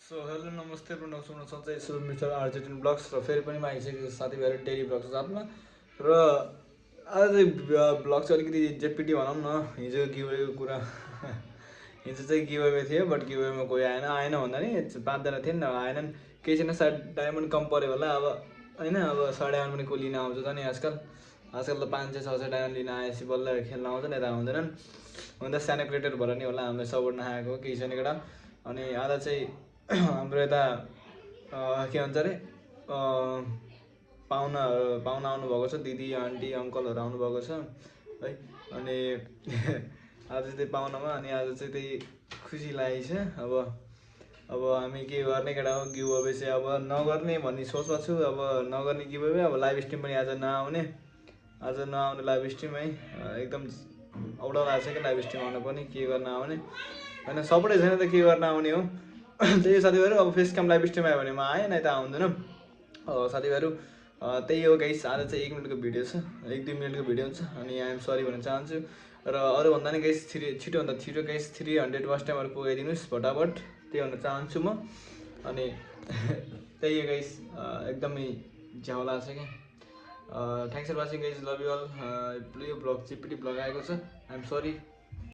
So hello नमस्ते प्रणव सुन्न सन्चै छु मिस्टर आर्जेन्टिन ब्लग्स र फेरि पनि म आइसकेको साथीभाइहरू डेली ब्लग्स साथमा र आज चाहिँ ब्लग चाहिँ अलिकति जेपिटी भनौँ न। हिजो गिभवेको कुरा हिजो चाहिँ गिभवे थियो बट गिभवेमा कोही आएन भन्दा नि 5जना थिए नि आएनन्। केही छैन सायद डायमन्ड कम पऱ्यो होला अब होइन। अब 5.5 पनि को लिन आउँछ त नि आजकल त 500-600 डायमन्ड लिन आएपछि बल्ल खेल्न आउँछ नि यता आउँदैनन्। हुन त सानो क्रिएटर भएर नि होला हामीलाई सपोर्ट नआएको केही छैन केटा। अनि आज चाहिँ हाम्रो यता के भन्छ अरे पाहुना आउनुभएको छ, दिदी आन्टी अङ्कलहरू आउनुभएको छ है। अनि आज चाहिँ पाहुनामा अनि आज चाहिँ त्यही खुसी लागेको छ। अब हामी के गर्ने केटा हो गिभअवे चाहिँ अब नगर्ने भन्ने सोचमा छु। अब नगर्ने गिभअवे अब लाइभ स्ट्रिम पनि आज नआउने लाइभ स्ट्रिम है। एकदम औडा लाग्छ क्या लाइभ स्ट्रिम आउनु पनि के गर्न आउने होइन। सपोर्टै छैन त के गर्न आउने हो। त्यही साथीभाइहरू अब फेस क्याम लाइभ स्ट्रिम आयो भने म आएँ न यता आउँदैन साथीभाइहरू। त्यही हो गाइस। आज चाहिँ 1 मिनटको भिडियो छ, 1-2 मिनटको भिडियो हुन्छ अनि आइएम सरी भन्न चाहन्छु। र अरूभन्दा नि गाइस छिटोभन्दा छिटो गाइस 300 वाच टाइमहरू पुगाइदिनुहोस् फटाफट, त्यही भन्न चाहन्छु म। अनि त्यही हो गाइस, एकदमै झ्याउ लाग्छ क्या। Thanks for watching guys, love you all. यो ब्लग चिपिटी ब्लग आएको छ, आइएम सरी।